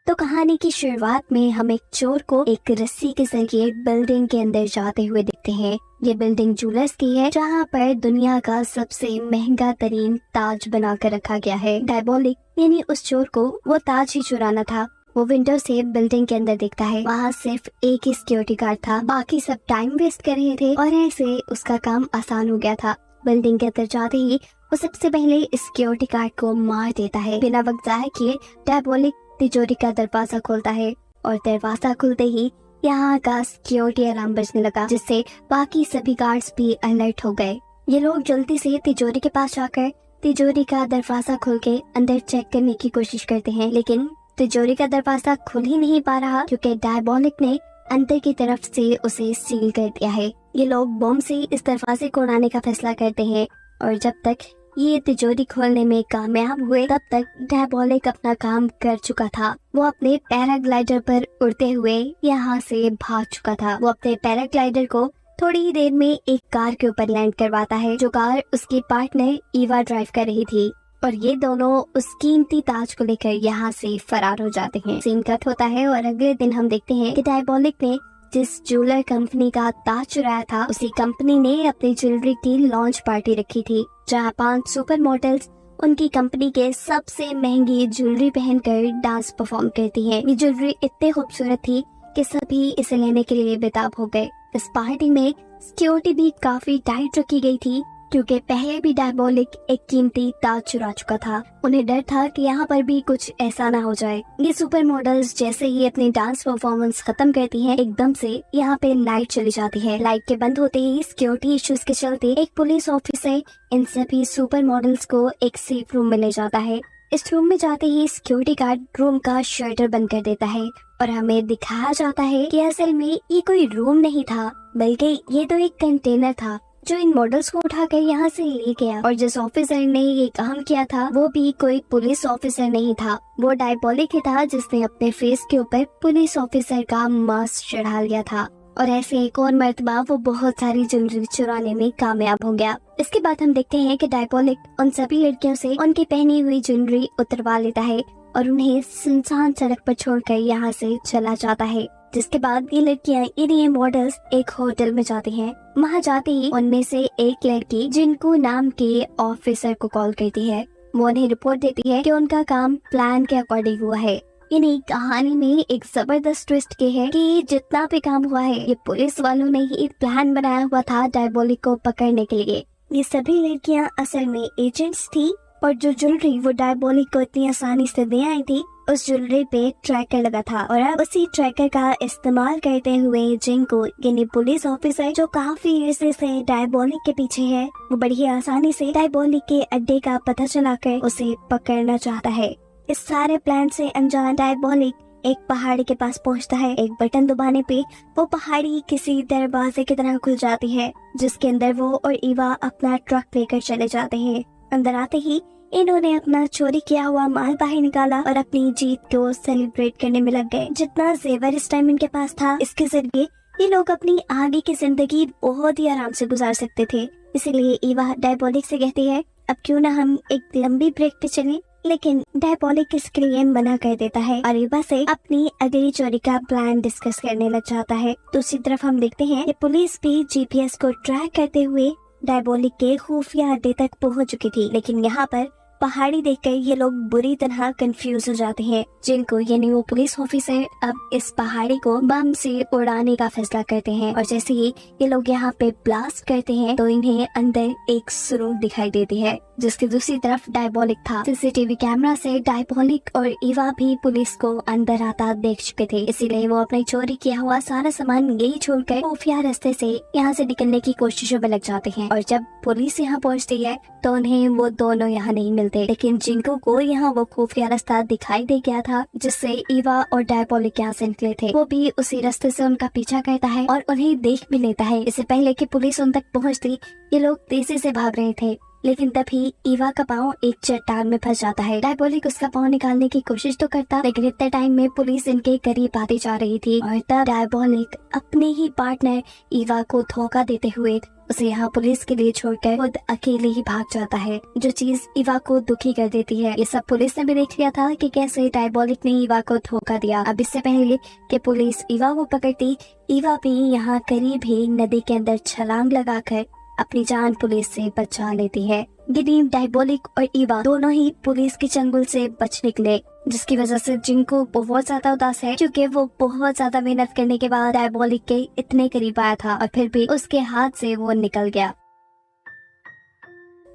तो कहानी की शुरुआत में हम एक चोर को एक रस्सी के जरिए बिल्डिंग के अंदर जाते हुए देखते हैं। ये बिल्डिंग जूलर्स की है, जहाँ पर दुनिया का सबसे महंगा तरीन ताज बना कर रखा गया है। डायबोलिक यानी उस चोर को वो ताज ही चुराना था। वो विंडो से बिल्डिंग के अंदर देखता है, वहाँ सिर्फ एक ही सिक्योरिटी गार्ड था, बाकी सब टाइम वेस्ट कर रहे थे और ऐसे उसका काम आसान हो गया था। बिल्डिंग के अंदर जाते ही वो सबसे पहले सिक्योरिटी गार्ड को मार देता है। बिना वक्त जाया किए डायबोलिक तिजोरी का दरवाजा खोलता है और दरवाजा खुलते ही यहाँ का सिक्योरिटी अलार्म बजने लगा, जिससे बाकी सभी गार्ड्स भी अलर्ट हो गए। ये लोग जल्दी से तिजोरी के पास जाकर तिजोरी का दरवाजा खोल के अंदर चेक करने की कोशिश करते हैं, लेकिन तिजोरी का दरवाजा खुल ही नहीं पा रहा क्योंकि डायबोलिक ने अंदर की तरफ से उसे सील कर दिया है। ये लोग बम से इस दरवाजे को उड़ाने का फैसला करते हैं और जब तक ये तिजोरी खोलने में कामयाब हुए तब तक डायबोलिक अपना काम कर चुका था। वो अपने पैराग्लाइडर पर उड़ते हुए यहाँ से भाग चुका था। वो अपने पैराग्लाइडर को थोड़ी ही देर में एक कार के ऊपर लैंड करवाता है, जो कार उसकी पार्टनर ईवा ड्राइव कर रही थी, और ये दोनों उस कीमती ताज को लेकर यहाँ से फरार हो जाते हैं। सीन कट होता है और अगले दिन हम देखते हैं कि डायबोलिक ने जिस ज्वेलर कंपनी का ताज चुराया था, उसी कंपनी ने अपनी ज्वेलरी की लॉन्च पार्टी रखी थी, जहाँ 5 सुपर मॉडल्स उनकी कंपनी के सबसे महंगी ज्वेलरी पहनकर डांस परफॉर्म करती हैं। ये ज्वेलरी इतनी खूबसूरत थी कि सभी इसे लेने के लिए बेताब हो गए। इस पार्टी में सिक्योरिटी भी काफी टाइट रखी गई थी क्योंकि पहले भी डायबोलिक एक कीमती ताज चुरा चुका था। उन्हें डर था कि यहाँ पर भी कुछ ऐसा ना हो जाए। ये सुपर मॉडल्स जैसे ही अपनी डांस परफॉर्मेंस खत्म करती हैं, एकदम से यहाँ पे लाइट चली जाती है। लाइट के बंद होते ही सिक्योरिटी इश्यूज के चलते एक पुलिस ऑफिसर इन सभी सुपर मॉडल्स को एक सेफ रूम में ले जाता है। इस रूम में जाते ही सिक्योरिटी गार्ड रूम का शटर बंद कर देता है और हमें दिखाया जाता है कि असल में ये कोई रूम नहीं था, बल्कि ये तो एक कंटेनर था जो इन मॉडल्स को उठाकर यहाँ से ले गया। और जिस ऑफिसर ने ये काम किया था वो भी कोई पुलिस ऑफिसर नहीं था, वो डायबोलिक ही था जिसने अपने फेस के ऊपर पुलिस ऑफिसर का मास्क चढ़ा लिया था। और ऐसे एक और मर्तबा वो बहुत सारी ज्वेलरी चुराने में कामयाब हो गया। इसके बाद हम देखते हैं कि डायबोलिक उन सभी लड़कियों से उनकी पहनी हुई ज्वेलरी उतरवा लेता है और उन्हें सुनसान सड़क पर छोड़कर यहाँ से चला जाता है। जिसके बाद ये लड़कियां ये मॉडल्स एक होटल में जाती हैं। वहाँ जाते ही उनमें से एक लड़की जिनको नाम के ऑफिसर को कॉल करती है, वो उन्हें रिपोर्ट देती है कि उनका काम प्लान के अकॉर्डिंग हुआ है। यानी कहानी में एक जबरदस्त ट्विस्ट के है कि जितना भी काम हुआ है ये पुलिस वालों ने ही प्लान बनाया हुआ था डायबोलिक को पकड़ने के लिए। ये सभी लड़कियां असल में एजेंट्स थी और जो ज्वेलरी वो डायबोलिक को इतनी आसानी से दे आई थी, उस ज्वेलरी पे ट्रैकर लगा था और अब उसी ट्रैकर का इस्तेमाल करते हुए जिनको यानी पुलिस ऑफिसर जो काफी अरसे से डायबोलिक के पीछे है, वो बड़ी आसानी से डायबोलिक के अड्डे का पता चलाकर उसे पकड़ना चाहता है। इस सारे प्लान से अनजान डायबोलिक एक पहाड़ी के पास पहुंचता है। एक बटन दबाने पे वो पहाड़ी किसी दरवाजे की तरह खुल जाती है, जिसके अंदर वो और ईवा अपना ट्रक लेकर चले जाते हैं। अंदर आते ही इन्होंने अपना चोरी किया हुआ माल बाहर निकाला और अपनी जीत को सेलिब्रेट करने में लग गए। जितना जेवर इस टाइम इनके पास था, इसके जरिए ये लोग अपनी आगे की जिंदगी बहुत ही आराम से गुजार सकते थे। इसीलिए ईवा डायबोलिक से कहती है, अब क्यों ना हम एक लंबी ब्रेक पे चलें। लेकिन डायबोलिक इसके लिए मना कर देता है और ईवा से अपनी अगली चोरी का प्लान डिस्कस करने लग जाता है। दूसरी तरफ हम देखते हैं कि पुलिस भी जीपीएस को ट्रैक करते हुए डायबोलिक के खुफिया अड्डे तक पहुंच चुकी थी, लेकिन यहाँ पर पहाड़ी देखकर ये लोग बुरी तरह कंफ्यूज हो जाते हैं। जिनको यानी वो पुलिस ऑफिसर अब इस पहाड़ी को बम से उड़ाने का फैसला करते हैं और जैसे ही ये लोग यहाँ पे ब्लास्ट करते हैं तो इन्हें अंदर एक सुरूंग दिखाई देती है, जिसकी दूसरी तरफ डायबोलिक था। सीसीटीवी कैमरा से डायबोलिक और ईवा भी पुलिस को अंदर आता देख चुके थे, इसीलिए वो अपनी चोरी किया हुआ सारा सामान यही छोड़कर खुफिया रास्ते से यहाँ से निकलने की कोशिशों में लग जाते हैं। और जब पुलिस यहाँ पहुँचती है तो उन्हें वो दोनों यहाँ नहीं मिलते, लेकिन जिनको को यहाँ वो खुफिया रास्ता दिखाई दे गया था जिससे ईवा और डायबोलिक यहाँ से निकले थे, वो भी उसी रास्ते से उनका पीछा करता है और उन्हें देख भी लेता है। इससे पहले कि पुलिस उन तक पहुँचती, ये लोग तेजी से भाग रहे थे। लेकिन तभी ईवा का पाँव एक चट्टान में फंस जाता है। डायबोलिक उसका पाँव निकालने की कोशिश तो करता, लेकिन इतने टाइम में पुलिस इनके करीब आती जा रही थी और तब डायबोलिक अपने ही पार्टनर ईवा को धोखा देते हुए उसे यहाँ पुलिस के लिए छोड़कर खुद अकेले ही भाग जाता है, जो चीज ईवा को दुखी कर देती है। ये सब पुलिस ने भी देख लिया था कि कैसे डायबोलिक ने ईवा को धोखा दिया। अब इससे पहले कि पुलिस ईवा को पकड़ती, ईवा भी यहाँ करीब ही नदी के अंदर छलांग लगाकर अपनी जान पुलिस से बचा लेती है। गिनी, डायबोलिक और ईवा दोनों ही पुलिस के चंगुल से बच निकले, जिसकी वजह से जिंको बहुत ज्यादा उदास है, क्योंकि वो बहुत ज्यादा मेहनत करने के बाद डायबोलिक के इतने करीब आया था और फिर भी उसके हाथ से वो निकल गया।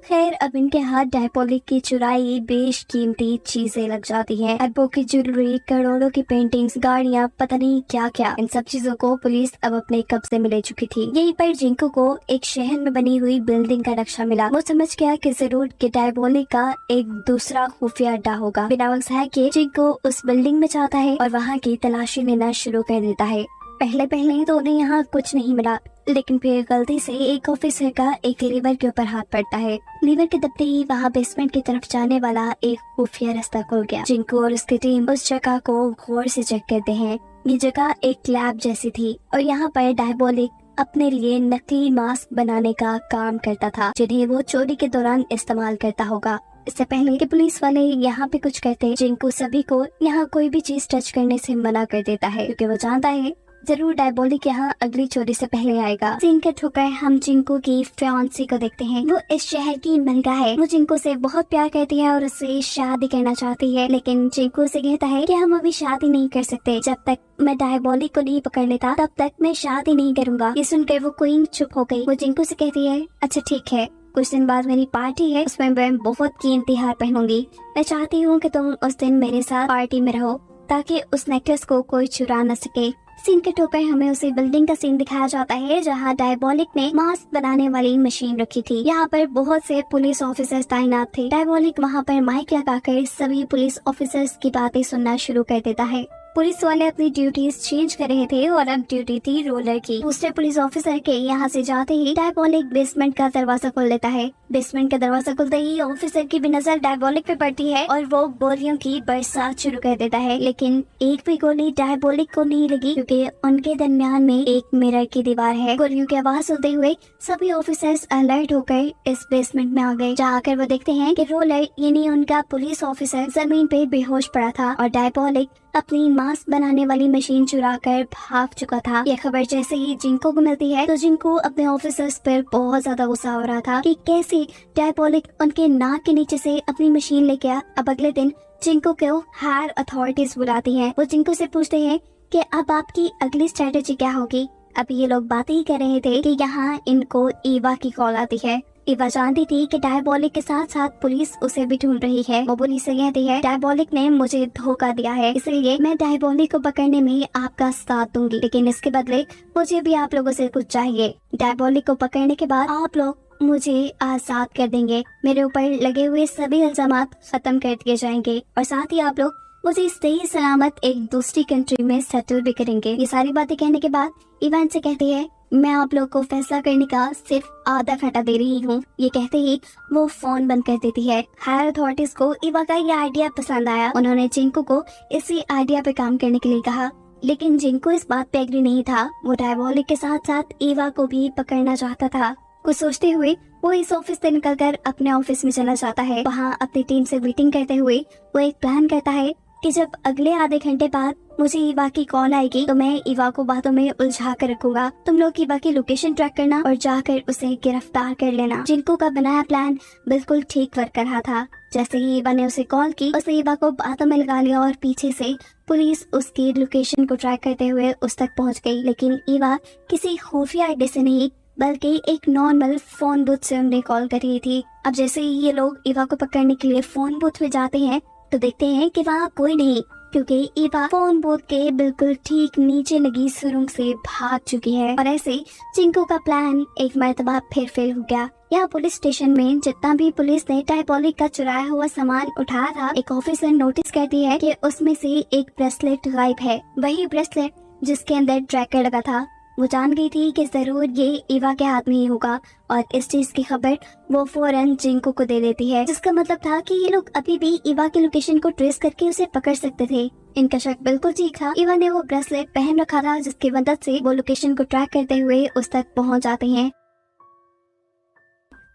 खैर, अब इनके हाथ डायबोलिक की चुराई बेशकीमती चीजें लग जाती हैं। अरबों की ज्वेलरी, करोड़ों की पेंटिंग्स, गाड़ियाँ, पता नहीं क्या क्या, इन सब चीजों को पुलिस अब अपने कब्जे में ले चुकी थी। यहीं पर जिंको को एक शहर में बनी हुई बिल्डिंग का नक्शा मिला। वो समझ गया कि जरूर कि डायबोलिक का एक दूसरा खुफिया अड्डा होगा। बिना वजह के जिंको उस बिल्डिंग में जाता है और वहाँ की तलाशी लेना शुरू कर देता है। पहले तो उन्हें यहाँ कुछ नहीं मिला, लेकिन फिर गलती से एक ऑफिसर का एक लीवर के ऊपर हाथ पड़ता है। लीवर के दबते ही वहाँ बेसमेंट की तरफ जाने वाला एक खुफिया रास्ता खुल गया। जिंको और उसकी टीम उस जगह को गौर से चेक करते हैं। ये जगह एक लैब जैसी थी और यहाँ पर डायबोलिक अपने लिए नकली मास्क बनाने का काम करता था, जिन्हें वो चोरी के दौरान इस्तेमाल करता होगा। इससे पहले कि पुलिस वाले यहाँ पे कुछ कहते, जिंको सभी को यहाँ कोई भी चीज टच करने से मना कर देता है, क्योंकि वो जानता है जरूर डायबोलिक यहाँ अगली चोरी से पहले आएगा। सीन कट होकर हम जिंको की फियांसी को देखते हैं। वो इस शहर की मलका है। वो जिंको से बहुत प्यार करती है और उससे शादी करना चाहती है, लेकिन जिंको से कहता है कि हम अभी शादी नहीं कर सकते, जब तक मैं डायबोलिक को नहीं पकड़ लेता तब तक मैं शादी नहीं करूँगा। ये सुनकर वो क्वीन चुप हो गई। वो जिंको से कहती है, अच्छा ठीक है, कुछ दिन बाद मेरी पार्टी है, उसमें मैं बहुत कीमती हार पहनूंगी। मैं चाहती हूँ कि तुम उस दिन मेरे साथ पार्टी में रहो, ताकि उस नेकलेस को कोई चुरा न सके। सीन के टोकर हमें उसी बिल्डिंग का सीन दिखाया जाता है जहां डायबोलिक ने मास्क बनाने वाली मशीन रखी थी। यहाँ पर बहुत से पुलिस ऑफिसर्स तैनात थे। डायबोलिक वहाँ पर माइक लगाकर सभी पुलिस ऑफिसर्स की बातें सुनना शुरू कर देता है। पुलिस वाले अपनी ड्यूटीज चेंज कर रहे थे और अब ड्यूटी थी रोलर की। दूसरे पुलिस ऑफिसर के यहाँ से जाते ही डायबोलिक बेसमेंट का दरवाजा खोल देता है। बेसमेंट का दरवाजा खुलते ही ऑफिसर की भी नजर डायबोलिक पे पड़ती है और वो गोलियों की बरसात शुरू कर देता है, लेकिन एक भी गोली डायबोलिक को नहीं लगी, क्योंकि उनके दरमियान में एक मिरर की दीवार है। गोलियों की आवाज सुनते हुए सभी ऑफिसर्स अलर्ट होकर इस बेसमेंट में आ गए, जहाँ आकर वो देखते हैं कि रोलर यानी उनका पुलिस ऑफिसर जमीन पे बेहोश पड़ा था और डायबोलिक अपनी मास्क बनाने वाली मशीन चुरा कर भाग चुका था। यह खबर जैसे ही जिंको को मिलती है तो जिंको अपने ऑफिसर्स पर बहुत ज्यादा गुस्सा हो रहा था कि कैसे डायबोलिक उनके नाक के नीचे से अपनी मशीन लेके आया। अब अगले दिन जिंको को हायर अथॉरिटीज बुलाती हैं। वो जिंको से पूछते हैं कि अब आपकी अगली स्ट्रेटेजी क्या होगी। अब ये लोग बातें ही कर रहे थे कि यहाँ इनको ईवा की कॉल आती है। ईवा जानती थी कि डायबोलिक के साथ साथ पुलिस उसे भी ढूंढ रही है। वो पुलिस से कहती है, डायबोलिक ने मुझे धोखा दिया है, इसलिए मैं डायबोलिक को पकड़ने में आपका साथ दूंगी, लेकिन इसके बदले मुझे भी आप लोगों से कुछ चाहिए। डायबोलिक को पकड़ने के बाद आप लोग मुझे आजाद कर देंगे, मेरे ऊपर लगे हुए सभी इल्जामात खत्म कर दिए जाएंगे और साथ ही आप लोग मुझे सही सलामत एक दूसरी कंट्री में सेटल भी करेंगे। ये सारी बातें कहने के बाद इवान से कहती है, मैं आप लोग को फैसला करने का सिर्फ आधा घंटा दे रही हूँ। ये कहते ही वो फोन बंद कर देती है। हायर अथॉरिटीज को इवा का ये आइडिया पसंद आया। उन्होंने जिंको को इसी आइडिया पे काम करने के लिए कहा, लेकिन जिंको इस बात पे एग्री नहीं था। वो डायबोलिक के साथ साथ इवा को भी पकड़ना चाहता था। कुछ सोचते हुए वो इस ऑफिस से निकलकर अपने ऑफिस में चला जाता है। वहाँ अपनी टीम से मीटिंग करते हुए वो एक प्लान करता है कि जब अगले आधे घंटे बाद मुझे ईवा की कॉल आएगी तो मैं ईवा को बातों में उलझा कर रखूंगा। तुम लोग ईवा की लोकेशन ट्रैक करना और जाकर उसे गिरफ्तार कर लेना। जिंको का बनाया प्लान बिल्कुल ठीक वर्क कर रहा था। जैसे ही ईवा ने उसे कॉल की, उसने ईवा को बातों में लगा लिया और पीछे से पुलिस उसकी लोकेशन को ट्रैक करते हुए उस तक पहुंच गई। लेकिन ईवा किसी खुफिया अड्डे से नहीं बल्कि एक नॉर्मल फोन बूथ से उन्हें कॉल कर रही थी। अब जैसे ही ये लोग ईवा को पकड़ने के लिए फोन बूथ में जाते हैं तो देखते हैं कि वहाँ कोई नहीं, क्योंकि ईवा फोन बूथ के बिल्कुल ठीक नीचे लगी सुरंग से भाग चुकी है। और ऐसे जिंको का प्लान एक मर्तबा फिर फेल हो गया। यहाँ पुलिस स्टेशन में जितना भी पुलिस ने डायबोलिक का चुराया हुआ सामान उठाया था, एक ऑफिसर नोटिस करती है कि उसमें से एक ब्रेसलेट गायब है। वही ब्रेसलेट जिसके अंदर ट्रैकर लगा था। वो जान गई थी कि जरूर ये ईवा के हाथ में ही होगा और इस चीज की खबर वो फौरन जिंको को दे देती है, जिसका मतलब था कि ये लोग अभी भी ईवा की लोकेशन को ट्रेस करके उसे पकड़ सकते थे। इनका शक बिल्कुल ठीक था। ईवा ने वो ब्रेसलेट पहन रखा था जिसकी मदद से वो लोकेशन को ट्रैक करते हुए उस तक पहुंच जाते हैं।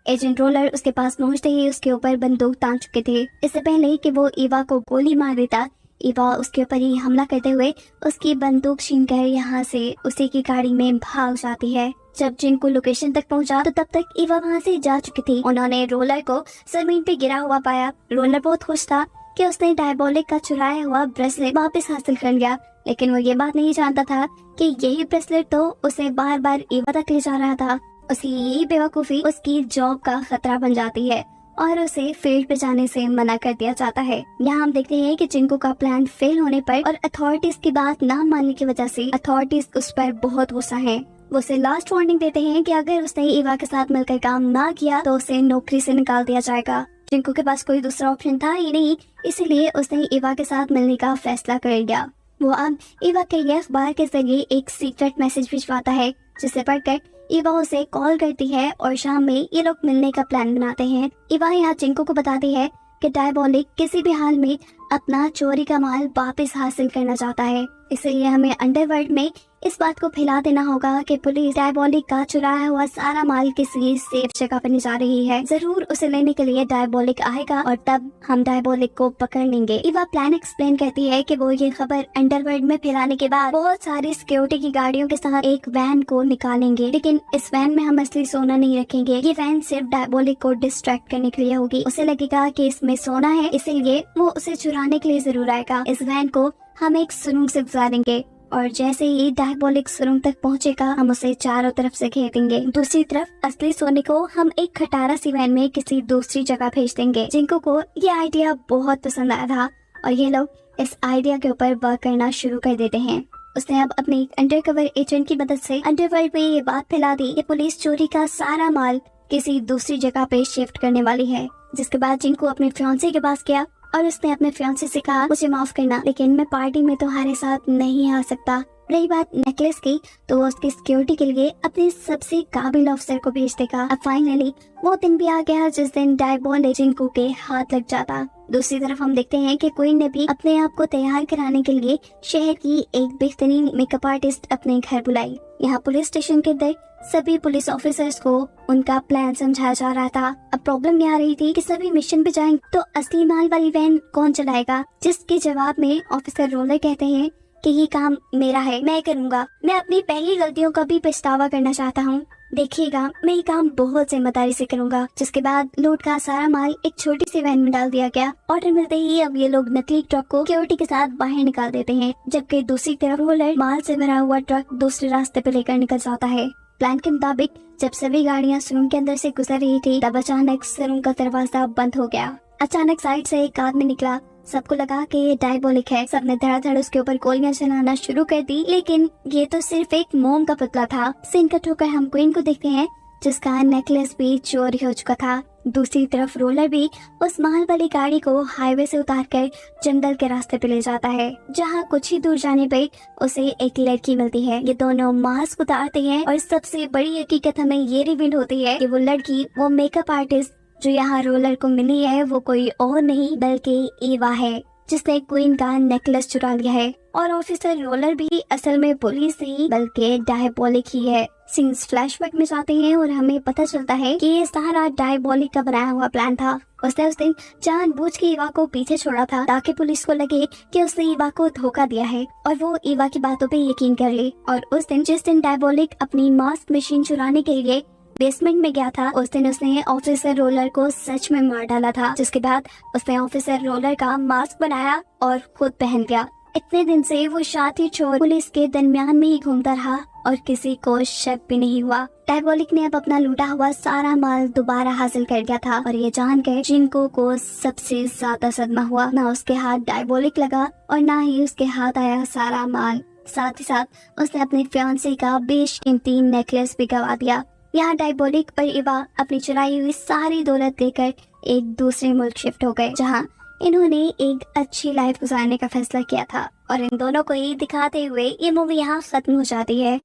एजेंट रोलर उसके पास पहुंचते ही उसके ऊपर बंदूक तान चुके थे। इससे पहले कि वो ईवा को गोली मार देता, ईवा उसके ऊपर ही हमला करते हुए उसकी बंदूक छीनकर यहाँ से उसी की गाड़ी में भाग जाती है। जब जिनको लोकेशन तक पहुंचा तो तब तक ईवा वहाँ से जा चुकी थी। उन्होंने रोलर को जमीन पे गिरा हुआ पाया। रोलर बहुत खुश था कि उसने डायबोलिक का चुराया हुआ ब्रेसलेट वापस हासिल कर लिया, लेकिन वो ये बात नहीं जानता था कि यही ब्रेसलेट तो उसे बार बार ईवा तक ले जा रहा था। उसकी यही बेवकूफी उसकी जॉब का खतरा बन जाती है और उसे फील्ड पे जाने से मना कर दिया जाता है। यहाँ हम देखते हैं कि जिंको का प्लान फेल होने पर और अथॉरिटीज की बात ना मानने की वजह से अथॉरिटीज उस पर बहुत गुस्सा है। वो उसे लास्ट वार्निंग देते हैं कि अगर उसने ईवा के साथ मिलकर काम ना किया तो उसे नौकरी से निकाल दिया जाएगा। जिंको के पास कोई दूसरा ऑप्शन था ही नहीं, इसीलिए उसने ईवा के साथ मिलने का फैसला कर लिया। वो अब ईवा के लिए अखबार के जरिए एक सीक्रेट मैसेज भिजवाता है, जिसे पढ़कर ईवा उसे कॉल करती है और शाम में ये लोग मिलने का प्लान बनाते हैं। ईवा यहाँ जिंको को बताती है कि डायबोलिक किसी भी हाल में अपना चोरी का माल वापस हासिल करना चाहता है, इसलिए हमें अंडरवर्ल्ड में इस बात को फैला देना होगा कि पुलिस डायबोलिक का चुराया हुआ सारा माल किसी सेफ जगह पर जा रही है। जरूर उसे लेने के लिए डायबोलिक आएगा और तब हम डायबोलिक को पकड़ लेंगे। ईवा प्लान एक्सप्लेन करती है कि वो ये खबर अंडरवर्ल्ड में फैलाने के बाद बहुत सारी सिक्योरिटी की गाड़ियों के साथ एक वैन को निकालेंगे, लेकिन इस वैन में हम असली सोना नहीं रखेंगे। ये वैन सिर्फ डायबोलिक को डिस्ट्रैक्ट करने के लिए होगी। उसे लगेगा कि इसमें सोना है, इसीलिए वो उसे चुराने के लिए जरूर आएगा। इस वैन को हम एक सुरंग से गुजारेंगे और जैसे ही डायबोलिक सुरंग तक पहुंचेगा हम उसे चारों तरफ से घेर देंगे। दूसरी तरफ असली सोने को हम एक खटारा सी वैन में किसी दूसरी जगह भेज देंगे। जिंको को ये आइडिया बहुत पसंद आया था और ये लोग इस आइडिया के ऊपर वर्क करना शुरू कर देते हैं। उसने अब अपने अंडरकवर एजेंट की मदद से अंडरवर्ल्ड में ये बात फैला दी कि पुलिस चोरी का सारा माल किसी दूसरी जगह पे शिफ्ट करने वाली है। जिसके बाद जिंको अपने फियांसे के पास गया और उसने अपने फियांसे से कहा, मुझे माफ करना लेकिन मैं पार्टी में तुम्हारे साथ नहीं आ सकता। रही बात नेकलेस की, तो वो उसकी सिक्योरिटी के लिए अपने सबसे काबिल अफसर को भेज देगा। अब फाइनली वो दिन भी आ गया जिस दिन डायबोलिक जिंको के हाथ लग जाता। दूसरी तरफ हम देखते हैं कि क्वीन ने भी अपने आप को तैयार कराने के लिए शहर की एक बेहतरीन मेकअप आर्टिस्ट अपने घर बुलाई। यहाँ पुलिस स्टेशन के अंदर सभी पुलिस ऑफिसर्स को उनका प्लान समझाया जा रहा था। अब प्रॉब्लम ये आ रही थी कि सभी मिशन पे जाएंगे तो असली माल वाली वैन कौन चलाएगा, जिसके जवाब में ऑफिसर रोलर कहते हैं कि ये काम मेरा है, मैं करूँगा। मैं अपनी पहली गलतियों का भी पछतावा करना चाहता हूँ। देखिएगा मैं ये काम बहुत जिम्मेदारी से करूँगा। जिसके बाद लूट का सारा माल एक छोटी सी वैन में डाल दिया गया। ऑर्डर मिलते ही अब ये लोग नकली ट्रक को सिक्योरिटी के साथ बाहर निकाल देते हैं, जबकि दूसरी तरफ रोलर माल से भरा हुआ ट्रक दूसरे रास्ते पे लेकर निकल जाता है। प्लान के मुताबिक जब सभी गाड़ियाँ सुरंग के अंदर से गुजर रही थी तब अचानक सुरंग का दरवाजा बंद हो गया। अचानक साइड से एक आदमी निकला। सबको लगा कि ये डायबोलिक है। सबने धड़ाधड़ उसके ऊपर गोलियां चलाना शुरू कर दी, लेकिन ये तो सिर्फ एक मोम का पुतला था। सीन कट होकर हम क्वीन को देखते हैं जिसका नेकलेस भी चोरी हो चुका था। दूसरी तरफ रोलर भी उस माल वाली गाड़ी को हाईवे से उतारकर जंगल के रास्ते पे ले जाता है, जहाँ कुछ ही दूर जाने पे उसे एक लड़की मिलती है। ये दोनों मास्क उतारते हैं और सबसे बड़ी हकीकत हमें ये रिवील होती है कि वो लड़की, वो मेकअप आर्टिस्ट जो यहाँ रोलर को मिली है, वो कोई और नहीं बल्कि ईवा है, जिसने क्वीन का नेकलेस चुरा लिया है। और ऑफिसर रोलर भी असल में पुलिस नहीं बल्कि डायबोलिक ही है। सीन्स फ्लैशबैक में जाते हैं और हमें पता चलता है कि ये सारा डायबोलिक का बनाया हुआ प्लान था। उसने उस दिन जानबूझ के ईवा को पीछे छोड़ा था ताकि पुलिस को लगे कि उसने ईवा को धोखा दिया है और वो ईवा की बातों पे यकीन कर ले। और उस दिन जिस दिन डायबोलिक अपनी मास्क मशीन चुराने के लिए बेसमेंट में गया था, उस दिन उसने ऑफिसर रोलर को सच में मार डाला था। जिसके बाद उसने ऑफिसर रोलर का मास्क बनाया और खुद पहन गया। इतने दिन से वो शातिर चोर पुलिस के दरमियान में ही घूमता रहा और किसी को शक भी नहीं हुआ। डायबोलिक ने अब अपना लूटा हुआ सारा माल दोबारा हासिल कर लिया था और ये जानकर जिंको को सबसे ज्यादा सदमा हुआ। ना उसके हाथ डायबोलिक लगा और ना ही उसके हाथ आया सारा माल। साथ ही साथ उसने अपने फियांसे का बेशकीमती नेकलेस भी गवा दिया। यहाँ डायबोलिक और ईवा अपनी चुराई हुई सारी दौलत लेकर एक दूसरे मुल्क शिफ्ट हो गए, जहाँ इन्होंने एक अच्छी लाइफ गुजारने का फैसला किया था। और इन दोनों को ही दिखाते हुए ये मूवी यहाँ खत्म हो जाती है।